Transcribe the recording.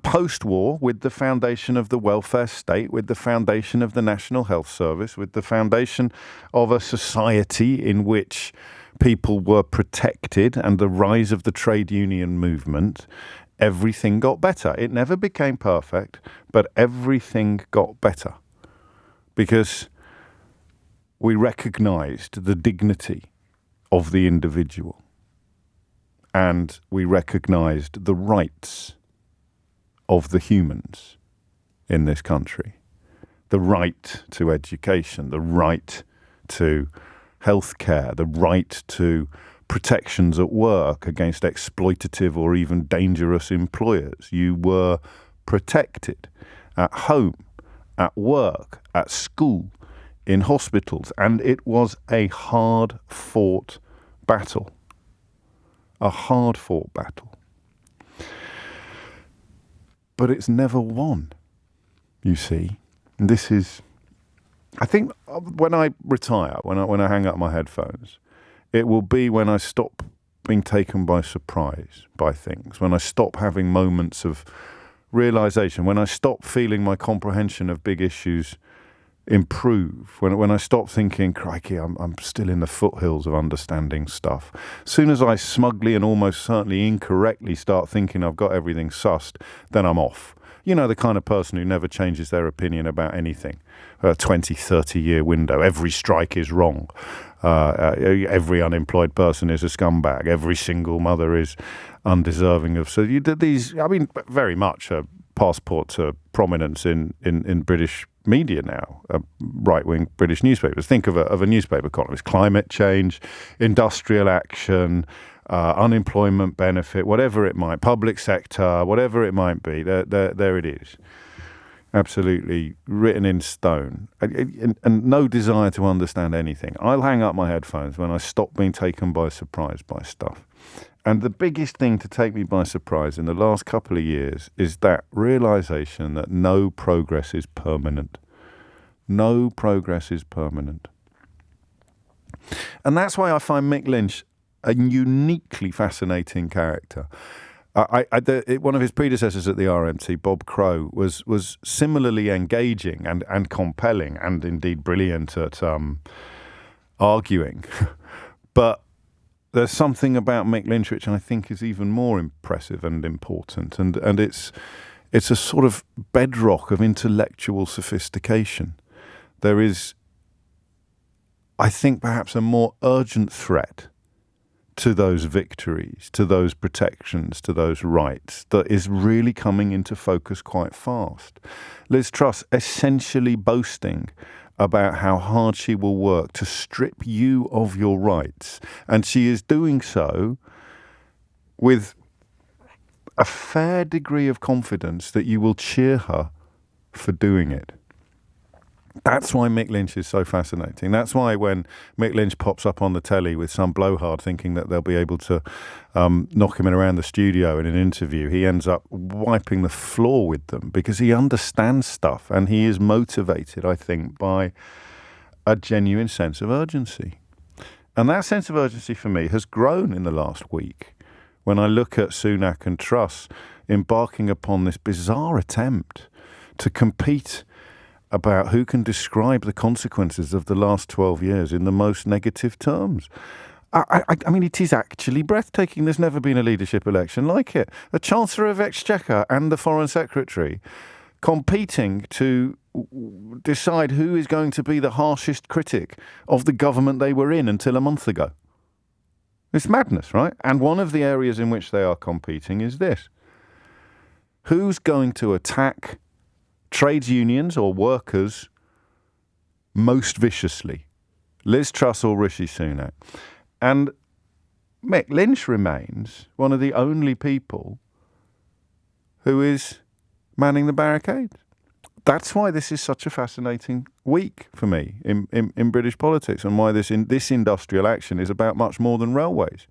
post-war, with the foundation of the welfare state, with the foundation of the National Health Service, with the foundation of a society in which people were protected and the rise of the trade union movement, everything got better. It never became perfect, but everything got better because we recognized the dignity of the individual and we recognized the rights of the humans in this country. The right to education, the right to healthcare, the right to protections at work against exploitative or even dangerous employers. You were protected at home, at work, at school, in hospitals, and it was a hard-fought battle. A hard-fought battle. But it's never won, you see. And this is, I think when I retire, when I hang up my headphones, it will be when I stop being taken by surprise by things, when I stop having moments of realization, when I stop feeling my comprehension of big issues improve, when I stop thinking, crikey, I'm still in the foothills of understanding stuff. As soon as I smugly and almost certainly incorrectly start thinking I've got everything sussed, then I'm off. You know, the kind of person who never changes their opinion about anything. A 20, 30-year window. Every strike is wrong. Every unemployed person is a scumbag. Every single mother is undeserving of... So you did these, I mean, very much a passport to prominence in British media now, right-wing British newspapers. Think of a newspaper columnist. Climate change, industrial action, unemployment benefit, whatever it might, public sector, whatever it might be, there it is. Absolutely written in stone. And no desire to understand anything. I'll hang up my headphones when I stop being taken by surprise by stuff. And the biggest thing to take me by surprise in the last couple of years is that realization that no progress is permanent. No progress is permanent. And that's why I find Mick Lynch a uniquely fascinating character. One of his predecessors at the RMT, Bob Crow, was similarly engaging and compelling and indeed brilliant at arguing. But there's something about Mick Lynch which I think is even more impressive and important, and it's a sort of bedrock of intellectual sophistication. There is, I think, perhaps a more urgent threat to those victories, to those protections, to those rights that is really coming into focus quite fast. Liz Truss essentially boasting about how hard she will work to strip you of your rights. And she is doing so with a fair degree of confidence that you will cheer her for doing it. That's why Mick Lynch is so fascinating. That's why when Mick Lynch pops up on the telly with some blowhard thinking that they'll be able to knock him in around the studio in an interview, he ends up wiping the floor with them because he understands stuff and he is motivated, I think, by a genuine sense of urgency. And that sense of urgency for me has grown in the last week when I look at Sunak and Truss embarking upon this bizarre attempt to compete about who can describe the consequences of the last 12 years in the most negative terms. I mean, it is actually breathtaking. There's never been a leadership election like it. The Chancellor of Exchequer and the Foreign Secretary competing to decide who is going to be the harshest critic of the government they were in until a month ago. It's madness, right? And one of the areas in which they are competing is this. Who's going to attack trades unions or workers most viciously? Liz Truss or Rishi Sunak? And Mick Lynch remains one of the only people who is manning the barricades. That's why this is such a fascinating week for me in British politics, and why this industrial action is about much more than railways.